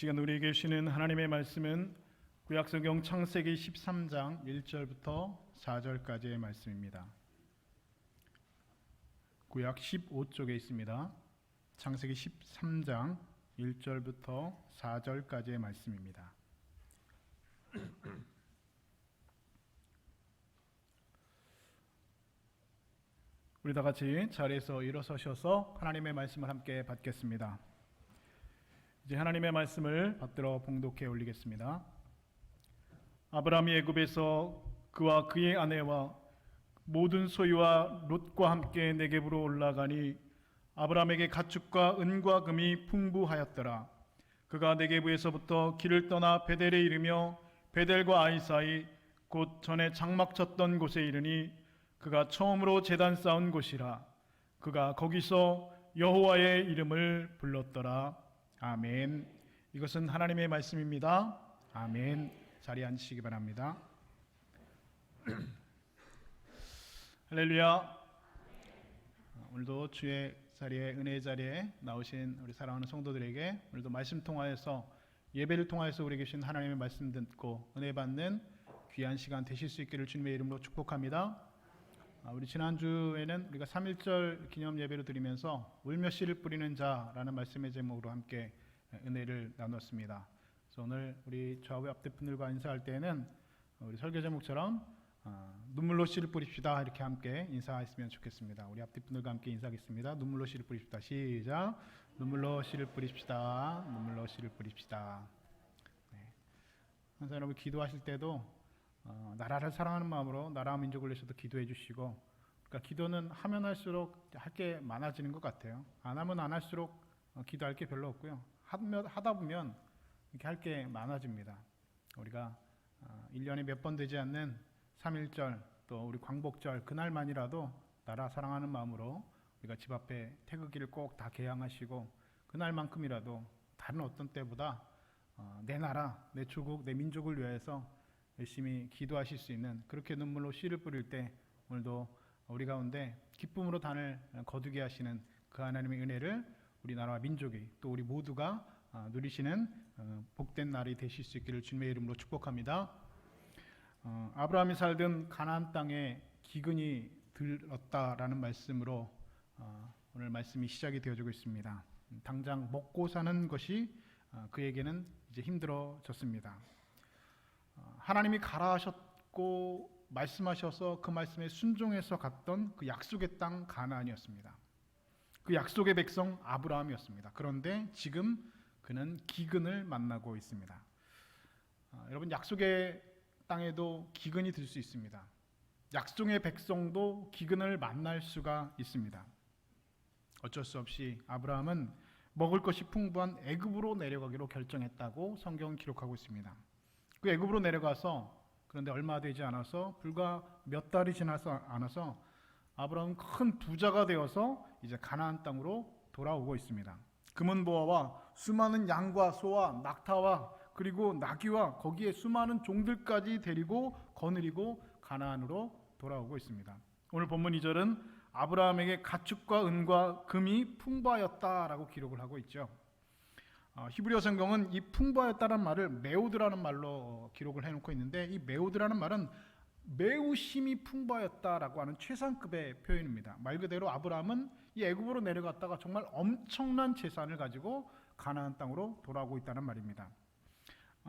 시간 우리에게 주시는 하나님의 말씀은 구약성경 창세기 13장 1절부터 4절까지의 말씀입니다. 구약 15쪽에 있습니다. 창세기 13장 1절부터 4절까지의 말씀입니다. 우리 다 같이 자리에서 일어서셔서 하나님의 말씀을 함께 받겠습니다. 이제 하나님의 말씀을 받들어 봉독해 올리겠습니다. 아브라함이 애굽에서 그와 그의 아내와 모든 소유와 롯과 함께 네겝으로 올라가니 아브라함에게 가축과 은과 금이 풍부하였더라. 그가 네겝에서부터 길을 떠나 베델에 이르며 베델과 아이 사이 곧 전에 장막 쳤던 곳에 이르니 그가 처음으로 제단 쌓은 곳이라. 그가 거기서 여호와의 이름을 불렀더라. 아멘. 이것은 하나님의 말씀입니다. 아멘. 자리에 앉으시기 바랍니다. 할렐루야. 오늘도 주의 자리에, 은혜의 자리에 나오신 우리 사랑하는 성도들에게 오늘도 말씀 통하여서, 예배를 통하여서 우리에게 주신 하나님의 말씀 듣고 은혜 받는 귀한 시간 되실 수 있기를 주님의 이름으로 축복합니다. 우리 지난주에는 우리가 3.1절 기념 예배를 드리면서 울며 씨를 뿌리는 자라는 말씀의 제목으로 함께 은혜를 나눴습니다. 그래서 오늘 우리 좌우 앞뒤 분들과 인사할 때에는 우리 설교 제목처럼 눈물로 씨를 뿌립시다 이렇게 함께 인사했으면 좋겠습니다. 우리 앞뒤 분들과 함께 인사하겠습니다. 눈물로 씨를 뿌립시다. 시작. 눈물로 씨를 뿌립시다. 눈물로 씨를 뿌립시다. 네. 항상 여러분 기도하실 때도 나라를 사랑하는 마음으로 나라와 민족을 위해서도 기도해 주시고, 그러니까 기도는 하면 할수록 할 게 많아지는 것 같아요. 안 하면 안 할수록 기도할 게 별로 없고요. 하다 보면 이렇게 할 게 많아집니다. 우리가 1년에 몇 번 되지 않는 3.1절 또 우리 광복절 그날만이라도 나라 사랑하는 마음으로 우리가 집 앞에 태극기를 꼭 다 개양하시고 그날만큼이라도 다른 어떤 때보다 내 나라, 내 조국, 내 민족을 위해서 열심히 기도하실 수 있는, 그렇게 눈물로 씨를 뿌릴 때 오늘도 우리 가운데 기쁨으로 단을 거두게 하시는 그 하나님의 은혜를 우리나라와 민족이 또 우리 모두가 누리시는 복된 날이 되실 수 있기를 주님의 이름으로 축복합니다. 아브라함이 살던 가나안 땅에 기근이 들었다라는 말씀으로 오늘 말씀이 시작이 되어지고 있습니다. 당장 먹고 사는 것이 그에게는 이제 힘들어졌습니다. 하나님이 가라 하셨고 말씀하셔서 그 말씀에 순종해서 갔던 그 약속의 땅 가나안이었습니다. 그 약속의 백성 아브라함이었습니다. 그런데 지금 그는 기근을 만나고 있습니다. 여러분, 약속의 땅에도 기근이 들 수 있습니다. 약속의 백성도 기근을 만날 수가 있습니다. 어쩔 수 없이 아브라함은 먹을 것이 풍부한 애굽으로 내려가기로 결정했다고 성경은 기록하고 있습니다. 그 애굽으로 내려가서, 그런데 얼마 되지 않아서, 불과 몇 달이 지나서 않아서 아브라함은 큰 부자가 되어서 이제 가나안 땅으로 돌아오고 있습니다. 금은보화와 수많은 양과 소와 낙타와 그리고 나귀와 거기에 수많은 종들까지 데리고 거느리고 가나안으로 돌아오고 있습니다. 오늘 본문 2절은 아브라함에게 가축과 은과 금이 풍부하였다라고 기록을 하고 있죠. 히브리어 성경은 이 풍부하였다는 말을 메우드라는 말로 기록을 해놓고 있는데, 이 메우드라는 말은 매우 심히 풍부하였다라고 하는 최상급의 표현입니다. 말 그대로 아브라함은 이 애굽으로 내려갔다가 정말 엄청난 재산을 가지고 가나안 땅으로 돌아오고 있다는 말입니다.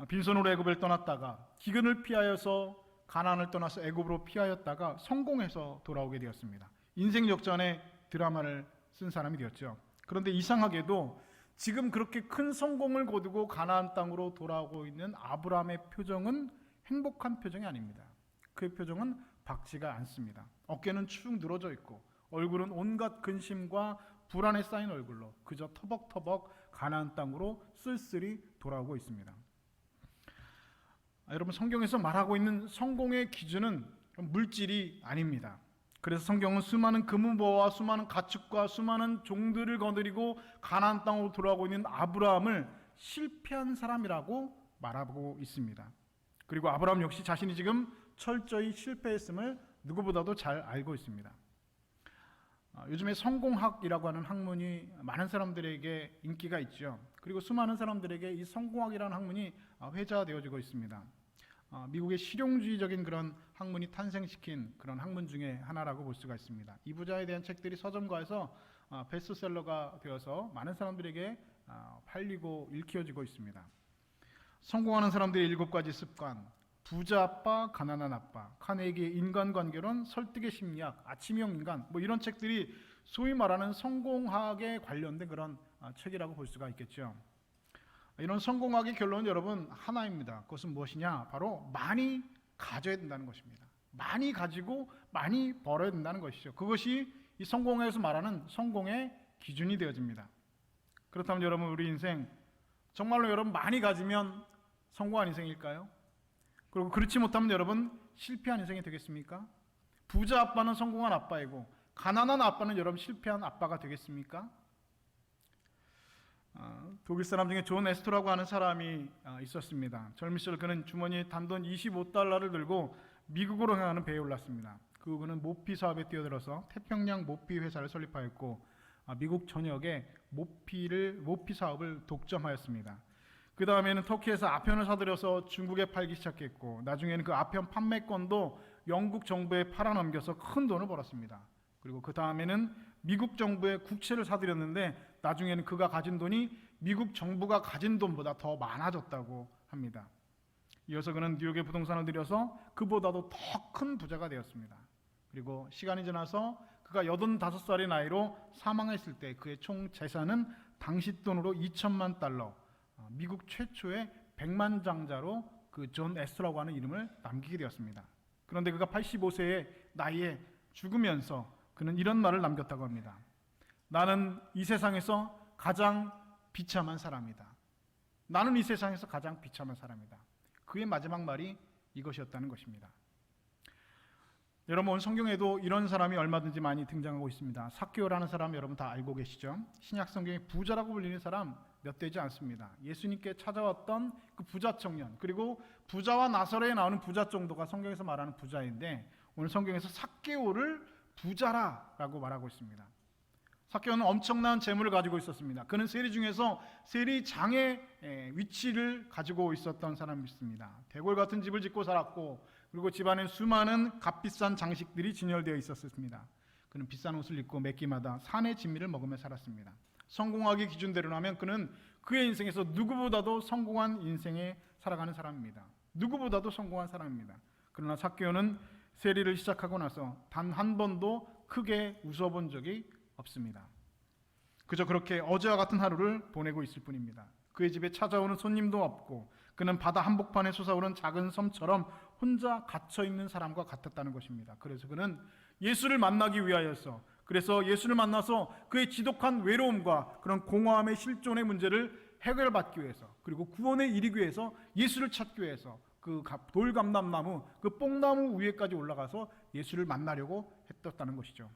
빈손으로 애굽을 떠났다가 기근을 피하여서 가나안을 떠나서 애굽으로 피하였다가 성공해서 돌아오게 되었습니다. 인생 역전의 드라마를 쓴 사람이 되었죠. 그런데 이상하게도 지금 그렇게 큰 성공을 거두고 가나안 땅으로 돌아오고 있는 아브라함의 표정은 행복한 표정이 아닙니다. 그의 표정은 밝지가 않습니다. 어깨는 축 늘어져 있고 얼굴은 온갖 근심과 불안에 쌓인 얼굴로 그저 터벅터벅 가나안 땅으로 쓸쓸히 돌아오고 있습니다. 여러분, 성경에서 말하고 있는 성공의 기준은 물질이 아닙니다. 그래서 성경은 수많은 금은보화와 수많은 가축과 수많은 종들을 거느리고 가나안 땅으로 돌아오고 있는 아브라함을 실패한 사람이라고 말하고 있습니다. 그리고 아브라함 역시 자신이 지금 철저히 실패했음을 누구보다도 잘 알고 있습니다. 요즘에 성공학이라고 하는 학문이 많은 사람들에게 인기가 있죠. 그리고 수많은 사람들에게 이 성공학이라는 학문이 회자되어지고 있습니다. 미국의 실용주의적인 그런 학문이 탄생시킨 그런 학문 중에 하나라고 볼 수가 있습니다. 이 부자에 대한 책들이 서점가에서 베스트셀러가 되어서 많은 사람들에게 팔리고 읽혀지고 있습니다. 성공하는 사람들의 7가지 습관, 부자 아빠, 가난한 아빠, 카네기의 인간관계론, 설득의 심리학, 아침형 인간, 뭐 이런 책들이 소위 말하는 성공학에 관련된 그런 책이라고 볼 수가 있겠죠. 이런 성공학의 결론은 여러분 하나입니다. 그것은 무엇이냐? 바로 많이 가져야 된다는 것입니다. 많이 가지고 많이 벌어야 된다는 것이죠. 그것이 이 성공학에서 말하는 성공의 기준이 되어집니다. 그렇다면 여러분, 우리 인생 정말로 여러분 많이 가지면 성공한 인생일까요? 그리고 그렇지 못하면 여러분 실패한 인생이 되겠습니까? 부자 아빠는 성공한 아빠이고 가난한 아빠는 여러분 실패한 아빠가 되겠습니까? 독일 사람 중에 존 에스토라고 하는 사람이 있었습니다. 젊은 시절 그는 주머니에 단돈 25달러를 들고 미국으로 향하는 배에 올랐습니다. 그는 모피 사업에 뛰어들어서 태평양 모피 회사를 설립하였고 미국 전역에 모피 사업을 독점하였습니다. 그 다음에는 터키에서 아편을 사들여서 중국에 팔기 시작했고 나중에는 그 아편 판매권도 영국 정부에 팔아넘겨서 큰 돈을 벌었습니다. 그리고 그 다음에는 미국 정부의 국채를 사들였는데 나중에는 그가 가진 돈이 미국 정부가 가진 돈보다 더 많아졌다고 합니다. 이어서 그는 뉴욕에 부동산을 들여서 그보다도 더 큰 부자가 되었습니다. 그리고 시간이 지나서 그가 85살의 나이로 사망했을 때 그의 총 재산은 당시 돈으로 2천만 달러, 미국 최초의 백만장자로 그 존 에스터라고 하는 이름을 남기게 되었습니다. 그런데 그가 85세의 나이에 죽으면서 그는 이런 말을 남겼다고 합니다. 나는 이 세상에서 가장 비참한 사람이다. 나는 이 세상에서 가장 비참한 사람이다. 그의 마지막 말이 이것이었다는 것입니다. 여러분, 오늘 성경에도 이런 사람이 얼마든지 많이 등장하고 있습니다. 삭개오라는 사람 여러분 다 알고 계시죠? 신약 성경에 부자라고 불리는 사람 몇 되지 않습니다. 예수님께 찾아왔던 그 부자 청년, 그리고 부자와 나사로에 나오는 부자 정도가 성경에서 말하는 부자인데 오늘 성경에서 삭개오를 부자라고 말하고 있습니다. 삭개오는 엄청난 재물을 가지고 있었습니다. 그는 세리 중에서 세리장의 위치를 가지고 있었던 사람이었습니다. 대궐 같은 집을 짓고 살았고 그리고 집안에 수많은 값비싼 장식들이 진열되어 있었습니다. 그는 비싼 옷을 입고 매 끼마다 산의 진미를 먹으며 살았습니다. 성공학의 기준대로라면 그는 그의 인생에서 누구보다도 성공한 인생에 살아가는 사람입니다. 누구보다도 성공한 사람입니다. 그러나 삭개오는 세리를 시작하고 나서 단 한 번도 크게 웃어본 적이 없습니다. 그저 그렇게 어제와 같은 하루를 보내고 있을 뿐입니다. 그의 집에 찾아오는 손님도 없고 그는 바다 한복판에 솟아오른 작은 섬처럼 혼자 갇혀있는 사람과 같았다는 것입니다. 그래서 그는 예수를 만나기 위하여서, 그래서 예수를 만나서 그의 지독한 외로움과 그런 공허함의 실존의 문제를 해결받기 위해서, 그리고 구원에 이르기 위해서 예수를 찾기 위해서 그 돌감람나무, 그 뽕나무 위에까지 올라가서 예수를 만나려고 했었다는 것이죠.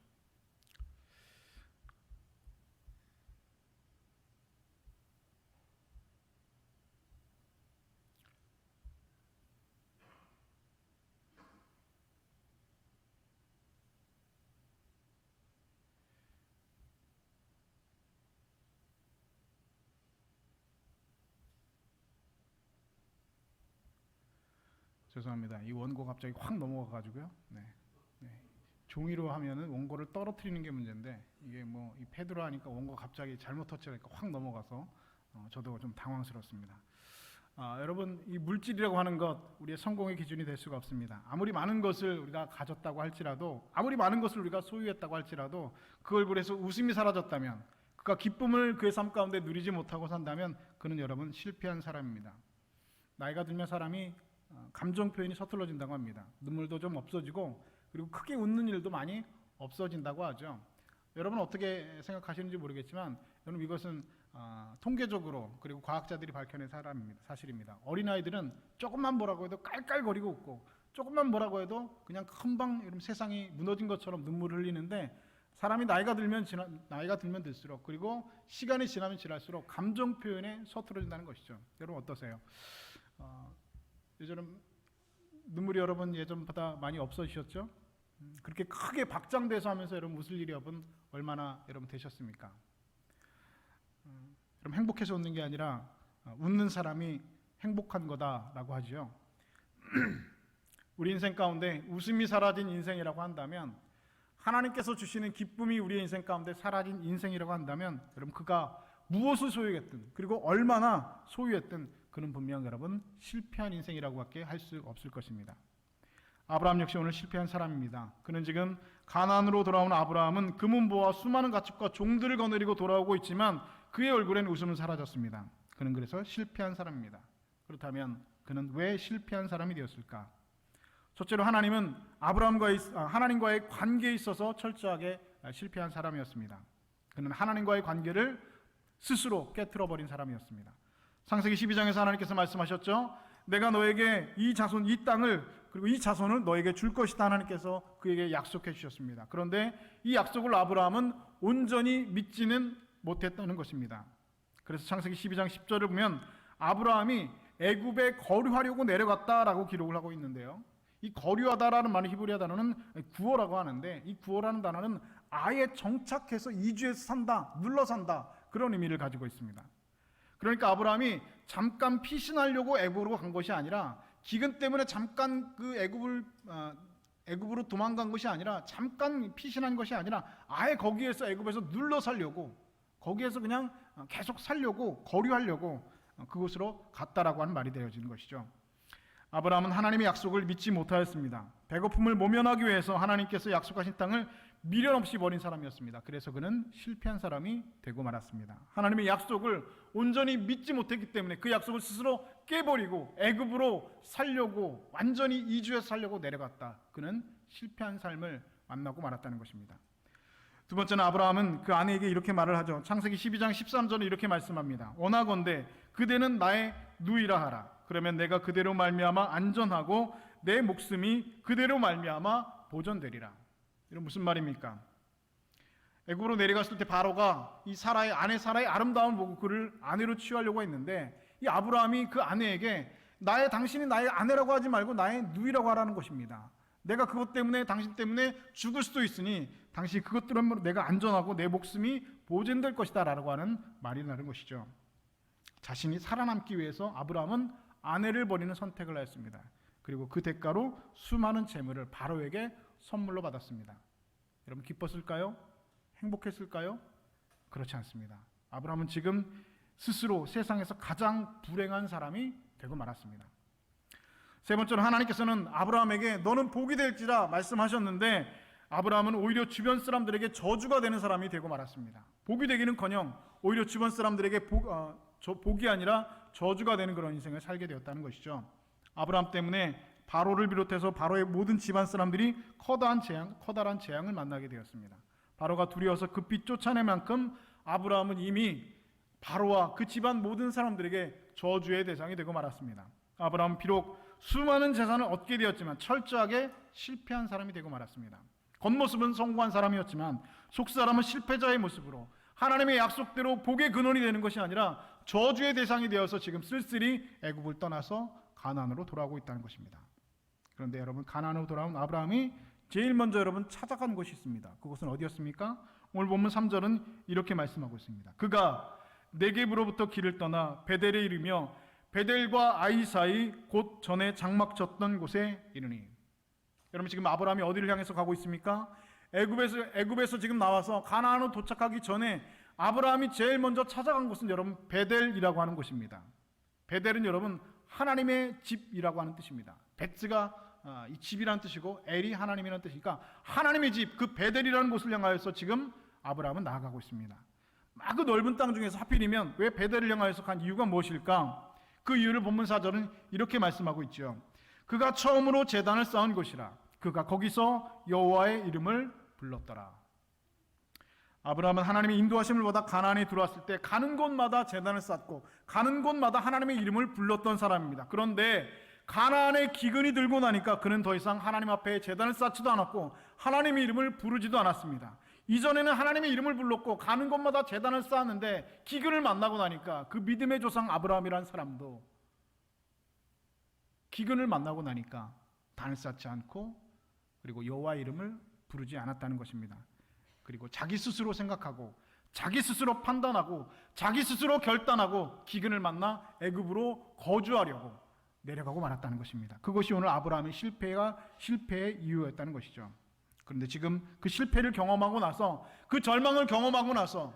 죄송합니다. 이 원고 갑자기 확 넘어가가지고요. 네. 종이로 하면은 원고를 떨어뜨리는 게 문제인데 이게 뭐 이 패드로 하니까 원고 갑자기 잘못 터치하니까 확 넘어가서 저도 좀 당황스럽습니다. 여러분, 이 물질이라고 하는 것 우리의 성공의 기준이 될 수가 없습니다. 아무리 많은 것을 우리가 가졌다고 할지라도, 아무리 많은 것을 우리가 소유했다고 할지라도 그 얼굴에서 웃음이 사라졌다면, 그가 기쁨을 그의 삶 가운데 누리지 못하고 산다면 그는 여러분 실패한 사람입니다. 나이가 들면 사람이 감정 표현이 서툴러진다고 합니다. 눈물도 좀 없어지고 그리고 크게 웃는 일도 많이 없어진다고 하죠. 여러분 어떻게 생각하시는지 모르겠지만 여러분 이것은 통계적으로 그리고 과학자들이 밝혀낸 사실입니다. 어린아이들은 조금만 뭐라고 해도 깔깔거리고 웃고 조금만 뭐라고 해도 그냥 금방 이런 세상이 무너진 것처럼 눈물을 흘리는데 사람이 나이가 들면 들수록 그리고 시간이 지나면 지날수록 감정 표현에 서툴러진다는 것이죠. 여러분 어떠세요? 요즘 눈물이 여러분 예전보다 많이 없어지셨죠? 그렇게 크게 박장대소 하면서 여러분 웃을 일이 여러분 얼마나 여러분 되셨습니까? 여러분 행복해서 웃는 게 아니라 웃는 사람이 행복한 거다라고 하지요. 우리 인생 가운데 웃음이 사라진 인생이라고 한다면, 하나님께서 주시는 기쁨이 우리의 인생 가운데 사라진 인생이라고 한다면, 여러분 그가 무엇을 소유했든 그리고 얼마나 소유했든 그는 분명 여러분 실패한 인생이라고밖에 할 수 없을 것입니다. 아브라함 역시 오늘 실패한 사람입니다. 그는 지금 가나안으로 돌아온 아브라함은 금은보와 수많은 가축과 종들을 거느리고 돌아오고 있지만 그의 얼굴엔 웃음은 사라졌습니다. 그는 그래서 실패한 사람입니다. 그렇다면 그는 왜 실패한 사람이 되었을까? 첫째로 하나님은 하나님과의 관계에 있어서 철저하게 실패한 사람이었습니다. 그는 하나님과의 관계를 스스로 깨트려버린 사람이었습니다. 창세기 12장에서 하나님께서 말씀하셨죠. 내가 너에게 이 자손, 이 땅을, 그리고 이 자손을 너에게 줄 것이다. 하나님께서 그에게 약속해 주셨습니다. 그런데 이 약속을 아브라함은 온전히 믿지는 못했다는 것입니다. 그래서 창세기 12장 10절을 보면 아브라함이 애굽에 거류하려고 내려갔다라고 기록을 하고 있는데요. 이 거류하다라는 말은 히브리어 단어는 구어라고 하는데, 이 구어라는 단어는 아예 정착해서 이주해서 산다, 눌러 산다, 그런 의미를 가지고 있습니다. 그러니까 아브라함이 잠깐 피신하려고 애굽으로 간 것이 아니라, 기근 때문에 잠깐 그 애굽으로 도망간 것이 아니라, 잠깐 피신한 것이 아니라 아예 거기에서 애굽에서 눌러 살려고, 거기에서 그냥 계속 살려고, 거류하려고 그곳으로 갔다라고 하는 말이 되어지는 것이죠. 아브라함은 하나님의 약속을 믿지 못하였습니다. 배고픔을 모면하기 위해서 하나님께서 약속하신 땅을 미련 없이 버린 사람이었습니다. 그래서 그는 실패한 사람이 되고 말았습니다. 하나님의 약속을 온전히 믿지 못했기 때문에 그 약속을 스스로 깨버리고 애굽으로 살려고, 완전히 이주해서 살려고 내려갔다. 그는 실패한 삶을 만나고 말았다는 것입니다. 두 번째는 아브라함은 그 아내에게 이렇게 말을 하죠. 창세기 12장 13절에 이렇게 말씀합니다. 원하건대 그대는 나의 누이라 하라. 그러면 내가 그대로 말미암아 안전하고 내 목숨이 그대로 말미암아 보존되리라. 이런 무슨 말입니까? 애굽으로 내려갔을 때 바로가 이 아내 사라의 아름다움을 보고 그를 아내로 취하려고 했는데, 이 아브라함이 그 아내에게 당신이 나의 아내라고 하지 말고 나의 누이라고 하라는 것입니다. 내가 그것 때문에, 당신 때문에 죽을 수도 있으니 당신 그것 때문에 내가 안전하고 내 목숨이 보존될 것이다 라고 하는 말이라는 것이죠. 자신이 살아남기 위해서 아브라함은 아내를 버리는 선택을 하였습니다. 그리고 그 대가로 수많은 재물을 바로에게 선물로 받았습니다. 여러분 기뻤을까요? 행복했을까요? 그렇지 않습니다. 아브라함은 지금 스스로 세상에서 가장 불행한 사람이 되고 말았습니다. 세 번째로 하나님께서는 아브라함에게 너는 복이 될지라 말씀하셨는데, 아브라함은 오히려 주변 사람들에게 저주가 되는 사람이 되고 말았습니다. 복이 되기는커녕 오히려 주변 사람들에게 복이 아니라 저주가 되는 그런 인생을 살게 되었다는 것이죠. 아브라함 때문에 바로를 비롯해서 바로의 모든 집안 사람들이 커다란 재앙을 만나게 되었습니다. 바로가 두려워서 급히 쫓아낼 만큼 아브라함은 이미 바로와 그 집안 모든 사람들에게 저주의 대상이 되고 말았습니다. 아브라함은 비록 수많은 재산을 얻게 되었지만 철저하게 실패한 사람이 되고 말았습니다. 겉모습은 성공한 사람이었지만 속사람은 실패자의 모습으로 하나님의 약속대로 복의 근원이 되는 것이 아니라 저주의 대상이 되어서 지금 쓸쓸히 애굽을 떠나서 가나안으로 돌아오고 있다는 것입니다. 그런데 여러분, 가나안으로 돌아온 아브라함이 제일 먼저 여러분 찾아간 곳이 있습니다. 그곳은 어디였습니까? 오늘 본문 3절은 이렇게 말씀하고 있습니다. 그가 네겝으로부터 길을 떠나 베델에 이르며 베델과 아이 사이 곧 전에 장막 쳤던 곳에 이르니. 여러분 지금 아브라함이 어디를 향해서 가고 있습니까? 애굽에서 지금 나와서 가나안으로 도착하기 전에 아브라함이 제일 먼저 찾아간 곳은 여러분 베델이라고 하는 곳입니다. 베델은 여러분 하나님의 집이라고 하는 뜻입니다. 베츠가 이 집이라는 뜻이고 엘이 하나님이라는 뜻이니까 하나님의 집, 그 베델이라는 곳을 향하여서 지금 아브라함은 나아가고 있습니다. 막 그 넓은 땅 중에서 하필이면 왜 베델을 향하여서 간 이유가 무엇일까? 그 이유를 본문 4절은 이렇게 말씀하고 있죠. 그가 처음으로 제단을 쌓은 곳이라. 그가 거기서 여호와의 이름을 불렀더라. 아브라함은 하나님의 인도하심을 받아 가나안에 들어왔을 때 가는 곳마다 제단을 쌓고 가는 곳마다 하나님의 이름을 불렀던 사람입니다. 그런데 가나안의 기근이 들고 나니까 그는 더 이상 하나님 앞에 제단을 쌓지도 않았고 하나님의 이름을 부르지도 않았습니다. 이전에는 하나님의 이름을 불렀고 가는 곳마다 제단을 쌓았는데 기근을 만나고 나니까 그 믿음의 조상 아브라함이라는 사람도 기근을 만나고 나니까 단을 쌓지 않고 그리고 여호와의 이름을 부르지 않았다는 것입니다. 그리고 자기 스스로 생각하고 자기 스스로 판단하고 자기 스스로 결단하고 기근을 만나 애굽으로 거주하려고 내려가고 말았다는 것입니다. 그것이 오늘 아브라함의 실패의 이유였다는 것이죠. 그런데 지금 그 실패를 경험하고 나서, 그 절망을 경험하고 나서,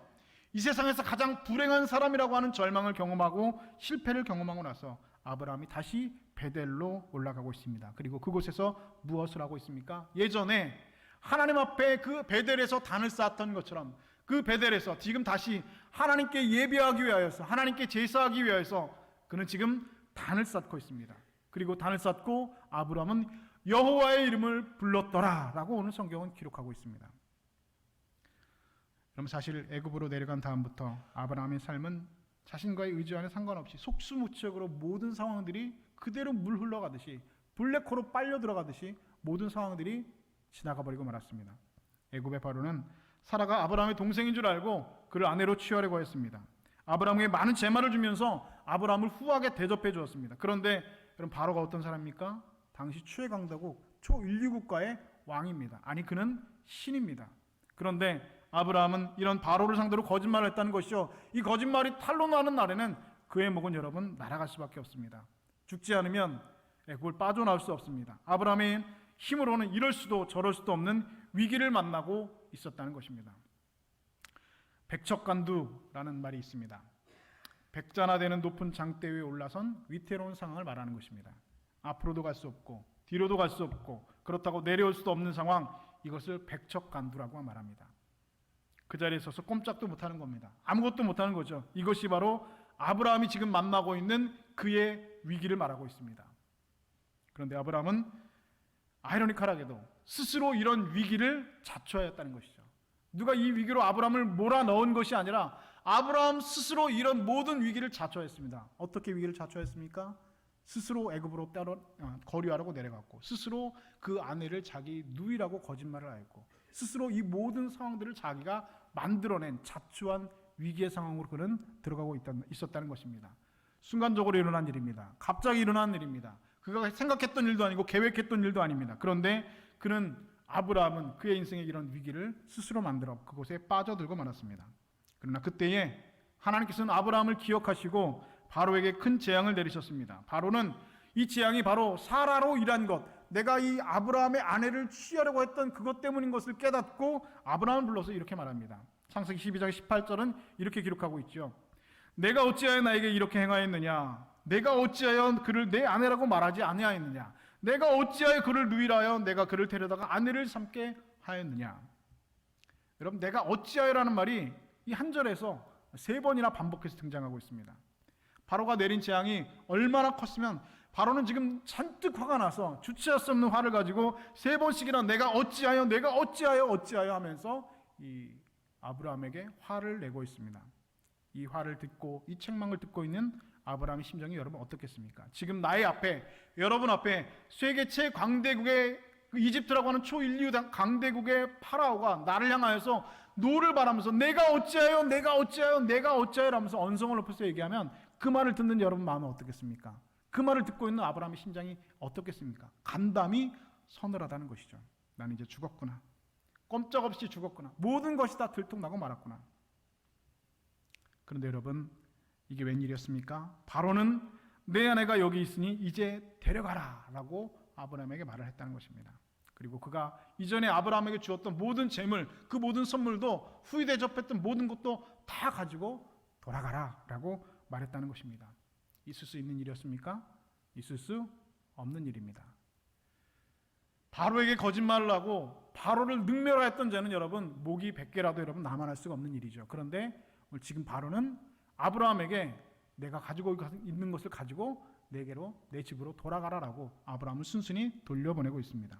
이 세상에서 가장 불행한 사람이라고 하는 절망을 경험하고 실패를 경험하고 나서 아브라함이 다시 베델로 올라가고 있습니다. 그리고 그곳에서 무엇을 하고 있습니까? 예전에 하나님 앞에 그 베델에서 단을 쌓았던 것처럼 그 베델에서 지금 다시 하나님께 예배하기 위하여서, 하나님께 제사하기 위하여서 그는 지금 단을 쌓고 있습니다. 그리고 단을 쌓고 아브라함은 여호와의 이름을 불렀더라 라고 오늘 성경은 기록하고 있습니다. 그럼 사실 애굽으로 내려간 다음부터 아브라함의 삶은 자신과의 의지와는 상관없이 속수무책으로 모든 상황들이 그대로 물 흘러가듯이, 블랙홀로 빨려 들어가듯이 모든 상황들이 지나가 버리고 말았습니다. 애굽의 바로는 사라가 아브라함의 동생인 줄 알고 그를 아내로 취하려고 했습니다. 아브라함에게 많은 재물을 주면서 아브라함을 후하게 대접해 주었습니다. 그런데 여러분, 바로가 어떤 사람입니까? 당시 최강대국 초인류국가의 왕입니다. 아니, 그는 신입니다. 그런데 아브라함은 이런 바로를 상대로 거짓말을 했다는 것이죠. 이 거짓말이 탄로나는 날에는 그의 목은 여러분 날아갈 수밖에 없습니다. 죽지 않으면 애굽을 빠져나올 수 없습니다. 아브라함의 힘으로는 이럴 수도 저럴 수도 없는 위기를 만나고 있었다는 것입니다. 백척간두라는 말이 있습니다. 백자나 되는 높은 장대 위에 올라선 위태로운 상황을 말하는 것입니다. 앞으로도 갈 수 없고 뒤로도 갈 수 없고 그렇다고 내려올 수도 없는 상황, 이것을 백척간두라고 말합니다. 그 자리에 서서 꼼짝도 못하는 겁니다. 아무것도 못하는 거죠. 이것이 바로 아브라함이 지금 만나고 있는 그의 위기를 말하고 있습니다. 그런데 아브라함은 아이러니컬하게도 스스로 이런 위기를 자초하였다는 것이죠. 누가 이 위기로 아브라함을 몰아넣은 것이 아니라 아브라함 스스로 이런 모든 위기를 자초했습니다. 어떻게 위기를 자초했습니까? 스스로 애굽으로 거류하라고 내려갔고, 스스로 그 아내를 자기 누이라고 거짓말을 하였고, 스스로 이 모든 상황들을 자기가 만들어낸 자초한 위기의 상황으로 그는 들어가고 있었다는 것입니다. 순간적으로 일어난 일입니다. 갑자기 일어난 일입니다. 그가 생각했던 일도 아니고 계획했던 일도 아닙니다. 그런데 아브라함은 그의 인생의 이런 위기를 스스로 만들어 그곳에 빠져들고 말았습니다. 그러나 그때에 하나님께서는 아브라함을 기억하시고 바로에게 큰 재앙을 내리셨습니다. 바로는 이 재앙이 바로 사라로 일한 것, 내가 이 아브라함의 아내를 취하려고 했던 그것 때문인 것을 깨닫고 아브라함을 불러서 이렇게 말합니다. 창세기 12장 18절은 이렇게 기록하고 있죠. 내가 어찌하여 나에게 이렇게 행하였느냐? 내가 어찌하여 그를 내 아내라고 말하지 아니하였느냐? 내가 어찌하여 그를 누이라여 내가 그를 데려다가 아내를 삼게 하였느냐? 여러분, 내가 어찌하여라는 말이 이 한 절에서 3번이나 반복해서 등장하고 있습니다. 바로가 내린 재앙이 얼마나 컸으면 바로는 지금 잔뜩 화가 나서 주체할 수 없는 화를 가지고 3번씩이나 내가 어찌하여 하면서 이 아브라함에게 화를 내고 있습니다. 이 화를 듣고 이 책망을 듣고 있는 아브라함의 심정이 여러분 어떻겠습니까? 지금 여러분 앞에 세계 최강대국의 이집트라고 하는 초인류 강대국의 파라오가 나를 향하여서 노를 바라면서 내가 어찌하여 하면서 언성을 높여서 얘기하면 그 말을 듣는 여러분 마음은 어떻겠습니까? 그 말을 듣고 있는 아브라함의 심장이 어떻겠습니까? 간담이 서늘하다는 것이죠. 나는 이제 죽었구나. 꼼짝없이 죽었구나. 모든 것이 다 들통나고 말았구나. 그런데 여러분, 이게 웬일이었습니까? 바로는 내 아내가 여기 있으니 이제 데려가라 라고 아브라함에게 말을 했다는 것입니다. 그리고 그가 이전에 아브라함에게 주었던 모든 재물, 그 모든 선물도 후히 대접했던 모든 것도 다 가지고 돌아가라 라고 말했다는 것입니다. 있을 수 있는 일이었습니까? 있을 수 없는 일입니다. 바로에게 거짓말을 하고 바로를 능멸하였던 자는 여러분 목이 100개라도 여러분 남아날 수가 없는 일이죠. 그런데 지금 바로는 아브라함에게 내가 가지고 있는 것을 가지고 내게로, 내 집으로 돌아가라라고 아브라함을 순순히 돌려보내고 있습니다.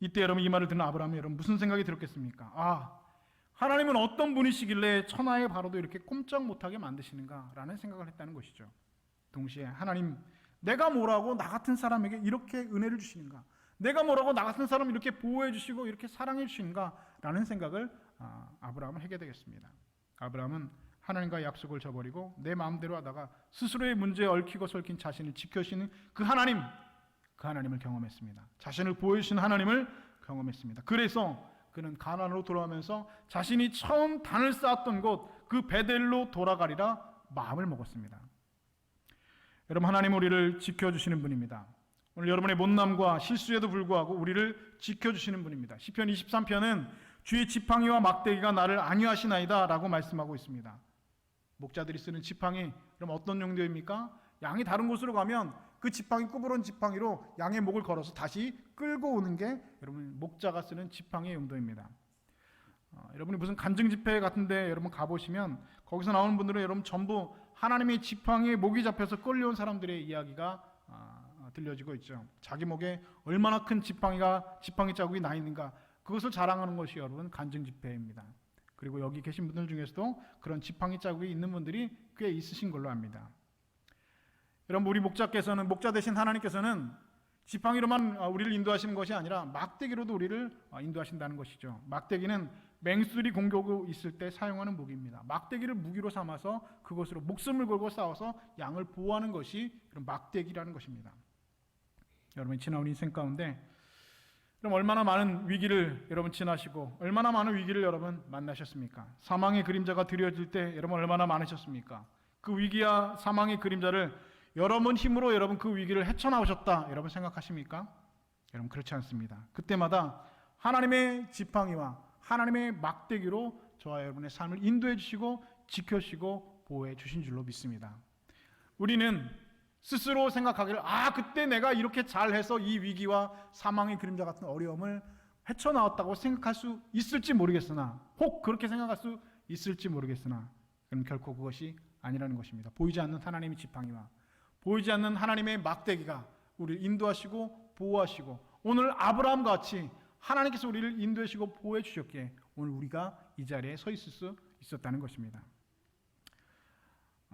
이때 여러분 이 말을 듣는 아브라함이 여러분 무슨 생각이 들었겠습니까? 하나님은 어떤 분이시길래 천하의 바로도 이렇게 꼼짝 못하게 만드시는가라는 생각을 했다는 것이죠. 동시에 하나님, 내가 뭐라고 나 같은 사람에게 이렇게 은혜를 주시는가? 내가 뭐라고 나 같은 사람을 이렇게 보호해 주시고 이렇게 사랑해 주시는가라는 생각을 아브라함은 하게 되겠습니다. 아브라함은 하나님과의 약속을 저버리고 내 마음대로 하다가 스스로의 문제에 얽히고 설킨 자신을 지켜주시는 그 하나님을 경험했습니다. 자신을 보여주시는 하나님을 경험했습니다. 그래서 그는 가나안으로 돌아오면서 자신이 처음 단을 쌓았던 곳 그 베델로 돌아가리라 마음을 먹었습니다. 여러분, 하나님 우리를 지켜주시는 분입니다. 오늘 여러분의 못남과 실수에도 불구하고 우리를 지켜주시는 분입니다. 시편 23편은 주의 지팡이와 막대기가 나를 안위하시나이다 라고 말씀하고 있습니다. 목자들이 쓰는 지팡이, 그럼 어떤 용도입니까? 양이 다른 곳으로 가면 그 지팡이, 구부러진 지팡이로 양의 목을 걸어서 다시 끌고 오는 게 여러분 목자가 쓰는 지팡이의 용도입니다. 여러분이 무슨 간증 집회 같은데 여러분 가보시면 거기서 나오는 분들은 여러분 전부 하나님의 지팡이에 목이 잡혀서 끌려온 사람들의 이야기가 들려지고 있죠. 자기 목에 얼마나 큰 지팡이 자국이 나 있는가, 그것을 자랑하는 것이 여러분 간증 집회입니다. 그리고 여기 계신 분들 중에서도 그런 지팡이 자국이 있는 분들이 꽤 있으신 걸로 압니다. 여러분, 우리 목자 되신 하나님께서는 지팡이로만 우리를 인도하시는 것이 아니라 막대기로도 우리를 인도하신다는 것이죠. 막대기는 맹수들이 공격하고 있을 때 사용하는 무기입니다. 막대기를 무기로 삼아서 그것으로 목숨을 걸고 싸워서 양을 보호하는 것이 그런 막대기라는 것입니다. 여러분, 지나온 인생 가운데 그럼 얼마나 많은 위기를 여러분 지나시고 얼마나 많은 위기를 여러분 만나셨습니까? 사망의 그림자가 드려질 때 여러분 얼마나 많으셨습니까? 그 위기와 사망의 그림자를 여러분 힘으로 여러분 그 위기를 헤쳐나오셨다 여러분 생각하십니까? 여러분, 그렇지 않습니다. 그때마다 하나님의 지팡이와 하나님의 막대기로 저와 여러분의 삶을 인도해 주시고 지켜주시고 보호해 주신 줄로 믿습니다. 우리는 스스로 생각하기를 그때 내가 이렇게 잘해서 이 위기와 사망의 그림자 같은 어려움을 헤쳐나왔다고 생각할 수 있을지 모르겠으나, 혹 그렇게 생각할 수 있을지 모르겠으나, 그럼 결코 그것이 아니라는 것입니다. 보이지 않는 하나님의 지팡이와 보이지 않는 하나님의 막대기가 우리를 인도하시고 보호하시고, 오늘 아브라함 같이 하나님께서 우리를 인도하시고 보호해 주셨기에 오늘 우리가 이 자리에 서 있을 수 있었다는 것입니다.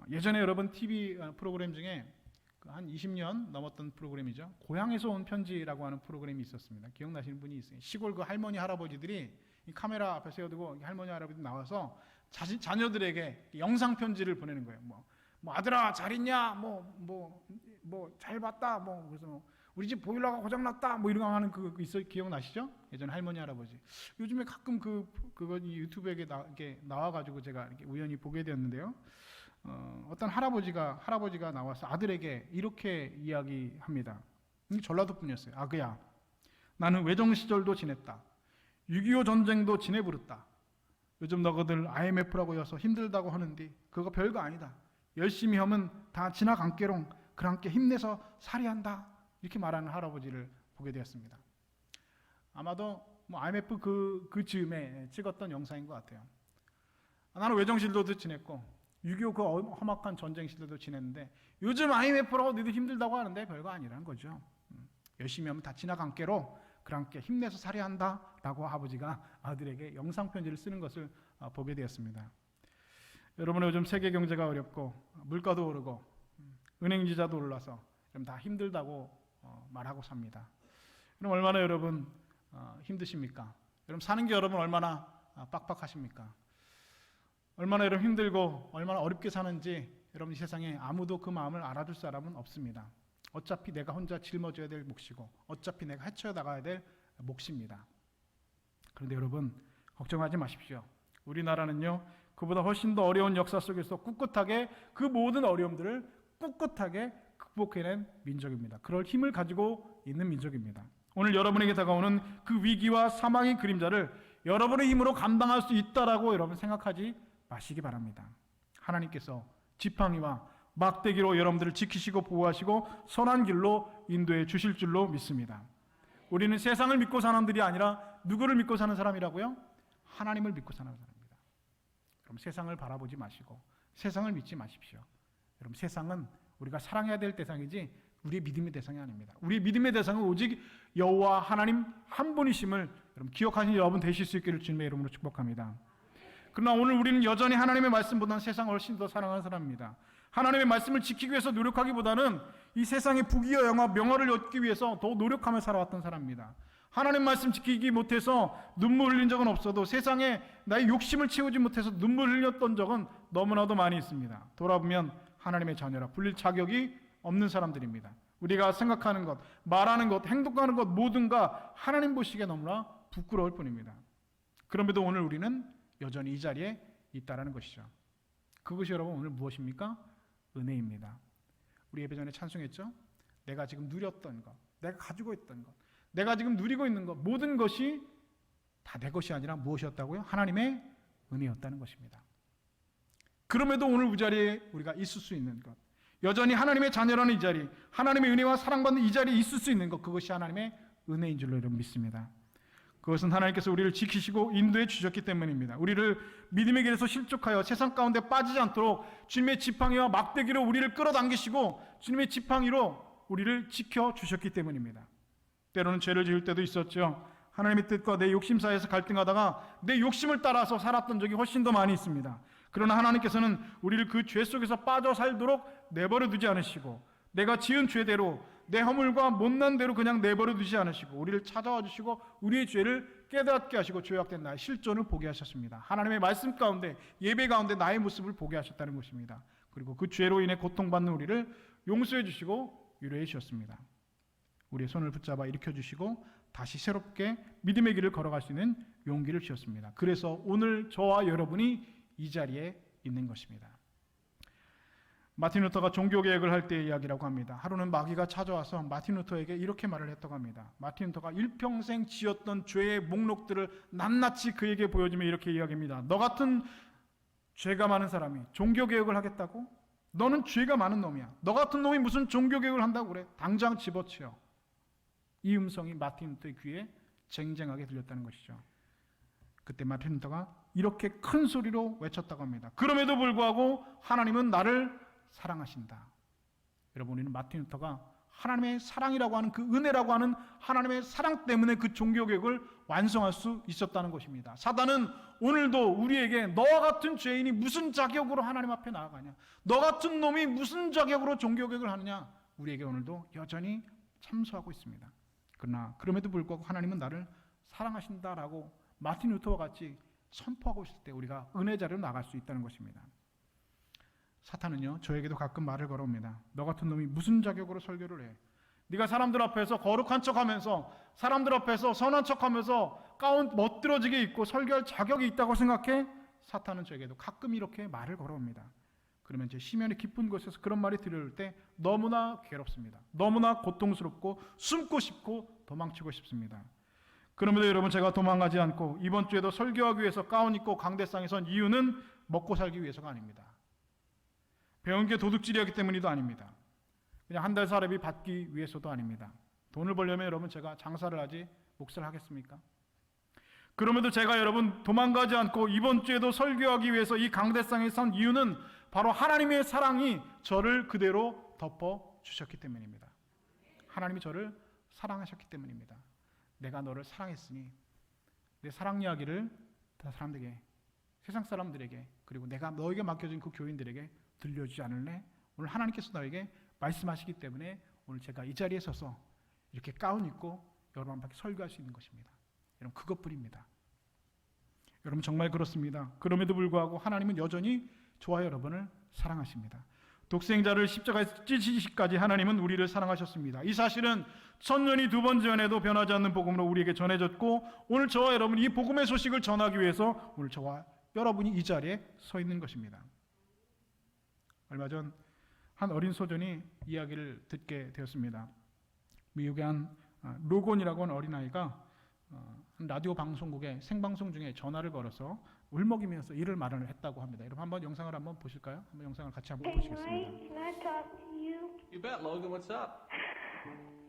예전에 여러분 TV 프로그램 중에 한 20년 넘었던 프로그램이죠. 고향에서 온 편지라고 하는 프로그램이 있었습니다. 기억나시는 분이 있어요. 시골 그 할머니 할아버지들이 이 카메라 앞에 세워두고 할머니 할아버지 나와서 자녀들에게 영상 편지를 보내는 거예요. 뭐 아들아 잘 있냐, 잘 봤다, 그래서 우리 집 보일러가 고장났다, 이런 거 하는 그 있어, 기억나시죠? 예전 할머니 할아버지. 요즘에 가끔 그거 유튜브에 나와가지고 제가 이렇게 우연히 보게 되었는데요. 어떤 할아버지가 나와서 아들에게 이렇게 이야기합니다. 전라도 분이었어요. 아그야, 나는 외정 시절도 지냈다. 6.25 전쟁도 지내버렸다. 요즘 너희들 IMF라고 해서 힘들다고 하는데 그거 별거 아니다. 열심히 하면 다 지나간께롱. 그랑께 힘내서 살이한다. 이렇게 말하는 할아버지를 보게 되었습니다. 아마도 IMF 그 즈음에 찍었던 영상인 것 같아요. 나는 외정시절도 지냈고 6.25 그 험악한 전쟁 시대도 지냈는데 요즘 IMF라고 너희들 힘들다고 하는데 별거 아니라는 거죠. 열심히 하면 다 지나간께로 그랑께 힘내서 살아야 한다 라고 아버지가 아들에게 영상 편지를 쓰는 것을 보게 되었습니다. 여러분, 요즘 세계 경제가 어렵고 물가도 오르고 은행이자도 올라서 다 힘들다고 말하고 삽니다. 그럼 얼마나 여러분 힘드십니까? 여러분 사는 게 여러분 얼마나 빡빡하십니까? 얼마나 여러분 힘들고 얼마나 어렵게 사는지 여러분 이 세상에 아무도 그 마음을 알아줄 사람은 없습니다. 어차피 내가 혼자 짊어져야 될 몫이고 어차피 내가 헤쳐 나가야 될 몫입니다. 그런데 여러분 걱정하지 마십시오. 우리나라는요 그보다 훨씬 더 어려운 역사 속에서 꿋꿋하게 그 모든 어려움들을 꿋꿋하게 극복해낸 민족입니다. 그럴 힘을 가지고 있는 민족입니다. 오늘 여러분에게 다가오는 그 위기와 사망의 그림자를 여러분의 힘으로 감당할 수 있다라고 여러분 생각하지 마시기 바랍니다. 하나님께서 지팡이와 막대기로 여러분들을 지키시고 보호하시고 선한 길로 인도해 주실 줄로 믿습니다. 우리는 세상을 믿고 사는 사람들이 아니라 누구를 믿고 사는 사람이라고요? 하나님을 믿고 사는 사람입니다. 여러분 세상을 바라보지 마시고 세상을 믿지 마십시오. 여러분 세상은 우리가 사랑해야 될 대상이지 우리의 믿음의 대상이 아닙니다. 우리의 믿음의 대상은 오직 여호와 하나님 한 분이심을 여러분 기억하시는 여러분 되실 수 있기를 주님의 이름으로 축복합니다. 그러나 오늘 우리는 여전히 하나님의 말씀보다는 세상을 훨씬 더 사랑하는 사람입니다. 하나님의 말씀을 지키기 위해서 노력하기보다는 이 세상의 부귀와 영화, 명예를 얻기 위해서 더 노력하며 살아왔던 사람입니다. 하나님 말씀 지키기 못해서 눈물 흘린 적은 없어도 세상에 나의 욕심을 채우지 못해서 눈물 흘렸던 적은 너무나도 많이 있습니다. 돌아보면 하나님의 자녀라 불릴 자격이 없는 사람들입니다. 우리가 생각하는 것, 말하는 것, 행동하는 것 모든가 하나님 보시기에 너무나 부끄러울 뿐입니다. 그럼에도 오늘 우리는 여전히 이 자리에 있다라는 것이죠. 그것이 여러분 오늘 무엇입니까? 은혜입니다. 우리 예배 전에 찬송했죠? 내가 지금 누렸던 것, 내가 가지고 있던 것, 내가 지금 누리고 있는 것, 모든 것이 다 내 것이 아니라 무엇이었다고요? 하나님의 은혜였다는 것입니다. 그럼에도 오늘 이 자리에 우리가 있을 수 있는 것, 여전히 하나님의 자녀라는 이 자리, 하나님의 은혜와 사랑받는 이 자리에 있을 수 있는 것, 그것이 하나님의 은혜인 줄로 여러분 믿습니다. 그것은 하나님께서 우리를 지키시고 인도해 주셨기 때문입니다. 우리를 믿음의 길에서 실족하여 세상 가운데 빠지지 않도록 주님의 지팡이와 막대기로 우리를 끌어당기시고 주님의 지팡이로 우리를 지켜주셨기 때문입니다. 때로는 죄를 지을 때도 있었죠. 하나님의 뜻과 내 욕심 사이에서 갈등하다가 내 욕심을 따라서 살았던 적이 훨씬 더 많이 있습니다. 그러나 하나님께서는 우리를 그 죄 속에서 빠져 살도록 내버려 두지 않으시고 내가 지은 죄대로 내 허물과 못난 대로 그냥 내버려 두지 않으시고 우리를 찾아와 주시고 우리의 죄를 깨닫게 하시고 죄악된 나의 실존을 보게 하셨습니다. 하나님의 말씀 가운데 예배 가운데 나의 모습을 보게 하셨다는 것입니다. 그리고 그 죄로 인해 고통받는 우리를 용서해 주시고 위로해 주셨습니다. 우리의 손을 붙잡아 일으켜 주시고 다시 새롭게 믿음의 길을 걸어갈 수 있는 용기를 주셨습니다. 그래서 오늘 저와 여러분이 이 자리에 있는 것입니다. 마틴 루터가 종교개혁을 할 때의 이야기라고 합니다. 하루는 마귀가 찾아와서 마틴 루터에게 이렇게 말을 했다고 합니다. 마틴 루터가 일평생 지었던 죄의 목록들을 낱낱이 그에게 보여주며 이렇게 이야기합니다. 너 같은 죄가 많은 사람이 종교개혁을 하겠다고? 너는 죄가 많은 놈이야. 너 같은 놈이 무슨 종교개혁을 한다고 그래? 당장 집어치워. 이 음성이 마틴 루터의 귀에 쟁쟁하게 들렸다는 것이죠. 그때 마틴 루터가 이렇게 큰 소리로 외쳤다고 합니다. 그럼에도 불구하고 하나님은 나를 사랑하신다. 여러분, 우리는 마틴 루터가 하나님의 사랑이라고 하는 그 은혜라고 하는 하나님의 사랑 때문에 그 종교개혁을 완성할 수 있었다는 것입니다. 사단은 오늘도 우리에게 너와 같은 죄인이 무슨 자격으로 하나님 앞에 나아가냐, 너 같은 놈이 무슨 자격으로 종교개혁을 하느냐, 우리에게 오늘도 여전히 참소하고 있습니다. 그러나 그럼에도 불구하고 하나님은 나를 사랑하신다라고 마틴 루터와 같이 선포하고 있을 때 우리가 은혜 자리로 나갈 수 있다는 것입니다. 사탄은요, 저에게도 가끔 말을 걸어옵니다. 너 같은 놈이 무슨 자격으로 설교를 해? 네가 사람들 앞에서 거룩한 척하면서 사람들 앞에서 선한 척하면서 가운 멋들어지게 입고 설교할 자격이 있다고 생각해? 사탄은 저에게도 가끔 이렇게 말을 걸어옵니다. 그러면 제 심연의 깊은 곳에서 그런 말이 들려올 때 너무나 괴롭습니다. 너무나 고통스럽고 숨고 싶고 도망치고 싶습니다. 그럼에도 여러분, 제가 도망가지 않고 이번 주에도 설교하기 위해서 가운 입고 강대상에 선 이유는 먹고 살기 위해서가 아닙니다. 배운 게 도둑질이었기 때문이도 아닙니다. 그냥 한 달 사례비 받기 위해서도 아닙니다. 돈을 벌려면 여러분 제가 장사를 하지 목사를 하겠습니까? 그럼에도 제가 여러분 도망가지 않고 이번 주에도 설교하기 위해서 이 강대상에 선 이유는 바로 하나님의 사랑이 저를 그대로 덮어주셨기 때문입니다. 하나님이 저를 사랑하셨기 때문입니다. 내가 너를 사랑했으니 내 사랑 이야기를 다 사람들에게, 세상 사람들에게, 그리고 내가 너에게 맡겨진 그 교인들에게 들려주지 않을래? 오늘 하나님께서 너에게 말씀하시기 때문에 오늘 제가 이 자리에 서서 이렇게 가운 입고 여러분 앞에 설교할 수 있는 것입니다. 여러분, 그것뿐입니다. 여러분, 정말 그렇습니다. 그럼에도 불구하고 하나님은 여전히 저와 여러분을 사랑하십니다. 독생자를 십자가에 찢으시기까지 하나님은 우리를 사랑하셨습니다. 이 사실은 천년이 두 번 전에도 변하지 않는 복음으로 우리에게 전해졌고, 오늘 저와 여러분이 이 복음의 소식을 전하기 위해서 오늘 저와 여러분이 이 자리에 서 있는 것입니다. 얼마 전 한 어린 소년이 이야기를 듣게 되었습니다. 미국의 한 로건이라고 하는 어린아이가 한 라디오 방송국에 생방송 중에 전화를 걸어서 울먹이면서 이를 말을 했다고 합니다. 여러분, 한번 영상을 한번 보실까요? 한번 영상을 같이 한번 보시겠습니다. Can I talk to you? You bet, Logan. What's up?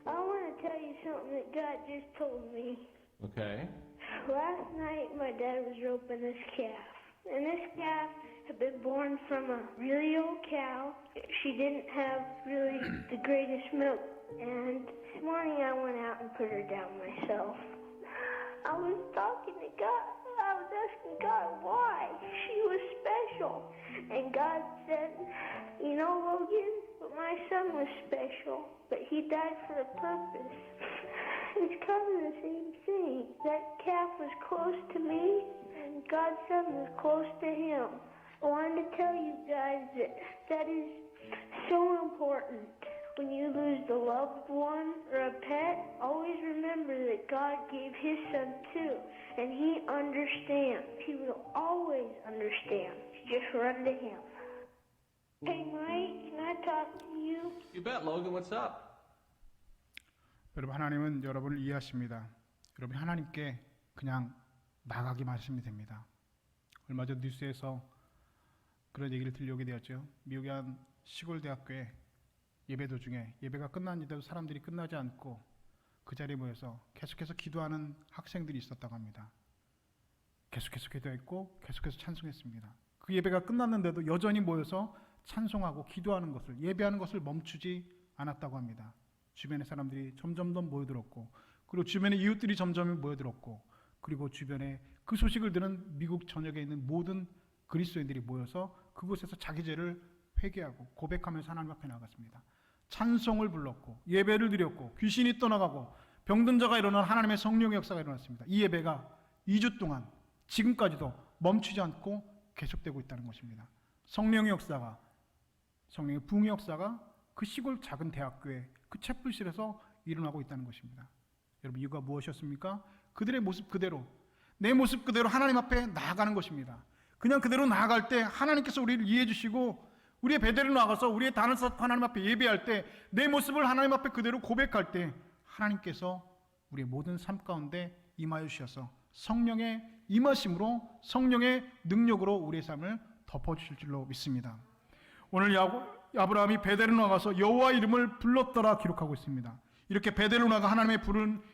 I want to tell you something that God just told me. Okay. Last night, my dad was roping this calf. And this calf had been born from a really old cow. She didn't have really the greatest milk. And this morning, I went out and put her down myself. I was talking to God. I was asking God why she was special. And God said, you know, Logan, but my son was special, but he died for a purpose. It's kind of the same thing. That calf was close to me, and God's son was close to him. I wanted to tell you guys that is so important. when you lose a loved one or a pet, always remember that God gave His Son too, and He understands. He will always understand. Just run to Him. Hey, Mike, can I talk to you? You bet, Logan. What's up? 여러분, 하나님은 여러분을 이해하십니다. 여러분, 하나님께 그냥 나가기만 하시면 됩니다. 얼마 전 뉴스에서 그런 얘기를 들려오게 되었죠. 미국의 한 시골 대학교에 예배 도중에 예배가 끝났는데도 사람들이 끝나지 않고 그 자리에 모여서 계속해서 기도하는 학생들이 있었다고 합니다. 계속해서 기도했고 계속해서 찬송했습니다. 그 예배가 끝났는데도 여전히 모여서 찬송하고 기도하는 것을, 예배하는 것을 멈추지 않았다고 합니다. 주변의 사람들이 점점 더 모여들었고, 그리고 주변의 이웃들이 점점 모여들었고, 그리고 주변에 그 소식을 들은 미국 전역에 있는 모든 그리스도인들이 모여서 그곳에서 자기 죄를 회개하고 고백하면서 하나님 앞에 나갔습니다. 찬송을 불렀고 예배를 드렸고 귀신이 떠나가고 병든 자가 일어난 하나님의 성령의 역사가 일어났습니다. 이 예배가 2주 동안 지금까지도 멈추지 않고 계속되고 있다는 것입니다. 성령의 역사가, 성령의 부흥의 역사가 그 시골 작은 대학교의 그 채플실에서 일어나고 있다는 것입니다. 여러분, 이유가 무엇이었습니까? 그들의 모습 그대로, 내 모습 그대로 하나님 앞에 나아가는 것입니다. 그냥 그대로 나아갈 때 하나님께서 우리를 이해해 주시고, 우리의 베델로 나가서 우리의 단을 쌓고 하나님 앞에 예배할 때, 내 모습을 하나님 앞에 그대로 고백할 때 하나님께서 우리의 모든 삶 가운데 임하여 주셔서 성령의 임하심으로, 성령의 능력으로 우리의 삶을 덮어주실 줄로 믿습니다. 오늘 아브라함이 베델로 나가서 여호와 이름을 불렀더라 기록하고 있습니다. 이렇게 베델로 나가 하나님의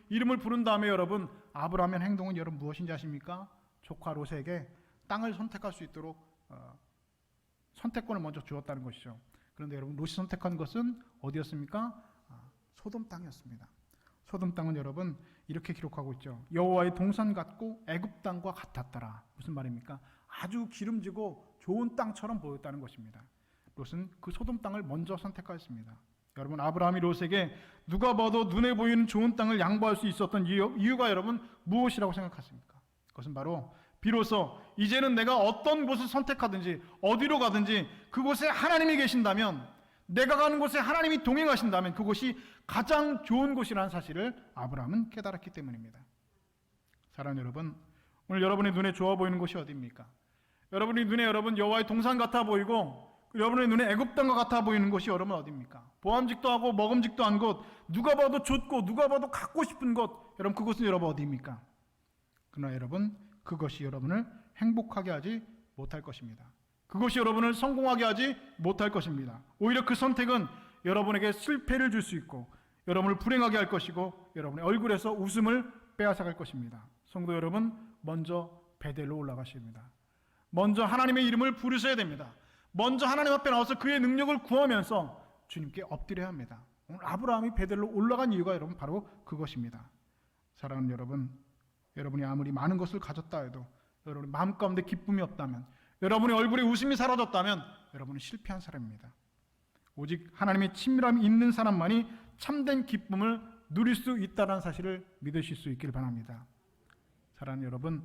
이름을 부른 다음에 여러분, 아브라함의 행동은 여러분 무엇인지 아십니까? 조카 롯에게 땅을 선택할 수 있도록 선택권을 먼저 주었다는 것이죠. 그런데 여러분, 롯이 선택한 것은 어디였습니까? 소돔 땅이었습니다. 소돔 땅은 여러분 이렇게 기록하고 있죠. 여호와의 동산 같고 애굽 땅과 같았더라. 무슨 말입니까? 아주 기름지고 좋은 땅처럼 보였다는 것입니다. 롯은 그 소돔 땅을 먼저 선택하였습니다. 여러분, 아브라함이 롯에게 누가 봐도 눈에 보이는 좋은 땅을 양보할 수 있었던 이유가 여러분 무엇이라고 생각하십니까? 그것은 바로 비로소 이제는 내가 어떤 곳을 선택하든지 어디로 가든지 그곳에 하나님이 계신다면, 내가 가는 곳에 하나님이 동행하신다면 그곳이 가장 좋은 곳이라는 사실을 아브라함은 깨달았기 때문입니다. 사랑하는 여러분, 오늘 여러분의 눈에 좋아 보이는 곳이 어디입니까? 여러분의 눈에 여호와의 동산 같아 보이고 여러분의 눈에 애굽 땅과 같아 보이는 곳이 여러분 어디입니까? 보암직도 하고 먹음직도 한 곳, 누가 봐도 좋고 누가 봐도 갖고 싶은 곳, 여러분 그곳은 여러분 어디입니까? 그러나 여러분, 그것이 여러분을 행복하게 하지 못할 것입니다. 그것이 여러분을 성공하게 하지 못할 것입니다. 오히려 그 선택은 여러분에게 실패를 줄 수 있고 여러분을 불행하게 할 것이고 여러분의 얼굴에서 웃음을 빼앗아갈 것입니다. 성도 여러분, 먼저 베델로 올라가셔야 합니다. 먼저 하나님의 이름을 부르셔야 됩니다. 먼저 하나님 앞에 나와서 그의 능력을 구하면서 주님께 엎드려야 합니다. 오늘 아브라함이 베델로 올라간 이유가 여러분 바로 그것입니다. 사랑하는 여러분, 여러분이 아무리 많은 것을 가졌다 해도 여러분의 마음 가운데 기쁨이 없다면, 여러분의 얼굴에 웃음이 사라졌다면 여러분은 실패한 사람입니다. 오직 하나님의 친밀함이 있는 사람만이 참된 기쁨을 누릴 수 있다는 사실을 믿으실 수 있길 바랍니다. 사랑하는 여러분,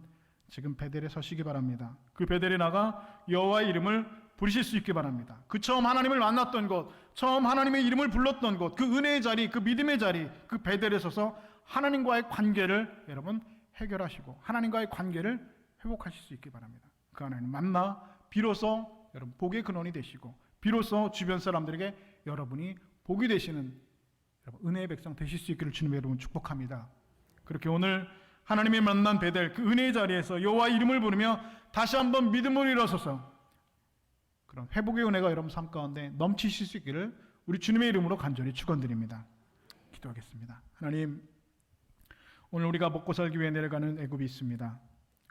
지금 베델에 서시기 바랍니다. 그 베델에 나가 여호와의 이름을 부르실 수 있기 바랍니다. 그 처음 하나님을 만났던 곳, 처음 하나님의 이름을 불렀던 곳, 그 은혜의 자리, 그 믿음의 자리, 그 베델에 서서 하나님과의 관계를 여러분 해결하시고 하나님과의 관계를 회복하실 수 있기 바랍니다. 그 하나님 만나 비로소 여러분 복의 근원이 되시고 비로소 주변 사람들에게 여러분이 복이 되시는 여러분 은혜의 백성 되실 수 있기를 주님의 여러분 축복합니다. 그렇게 오늘 하나님이 만난 베델 그 은혜의 자리에서 여호와의 이름을 부르며 다시 한번 믿음으로 일어서서 그런 회복의 은혜가 여러분 삶 가운데 넘치실 수 있기를 우리 주님의 이름으로 간절히 축원드립니다. 기도하겠습니다. 하나님, 오늘 우리가 먹고 살기 위해 내려가는 애굽이 있습니다.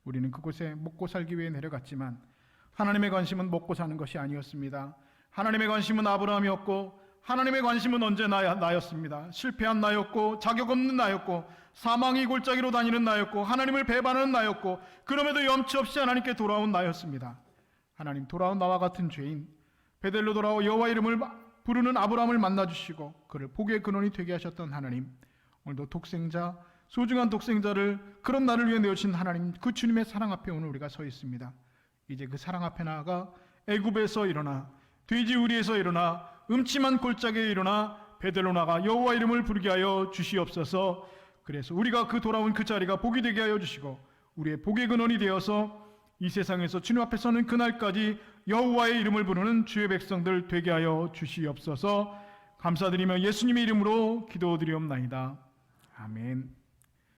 우리는 그곳에 먹고 살기 위해 내려갔지만 하나님의 관심은 먹고 사는 것이 아니었습니다. 하나님의 관심은 아브라함이었고 하나님의 관심은 언제나 나였습니다. 실패한 나였고 자격 없는 나였고 사망의 골짜기로 다니는 나였고 하나님을 배반하는 나였고 그럼에도 염치 없이 하나님께 돌아온 나였습니다. 하나님, 돌아온 나와 같은 죄인 베델로 돌아와 여호와 이름을 부르는 아브라함을 만나주시고 그를 복의 근원이 되게 하셨던 하나님, 오늘도 독생자, 소중한 독생자를 그런 나를 위해 내어주신 하나님, 그 주님의 사랑 앞에 오늘 우리가 서 있습니다. 이제 그 사랑 앞에 나아가 애굽에서 일어나 돼지우리에서 일어나 음침한 골짜기에 일어나 베델로 나가 여호와 이름을 부르게 하여 주시옵소서. 그래서 우리가 그 돌아온 그 자리가 복이 되게 하여 주시고 우리의 복의 근원이 되어서 이 세상에서 주님 앞에 서는 그날까지 여호와의 이름을 부르는 주의 백성들 되게 하여 주시옵소서. 감사드리며 예수님의 이름으로 기도드리옵나이다. 아멘.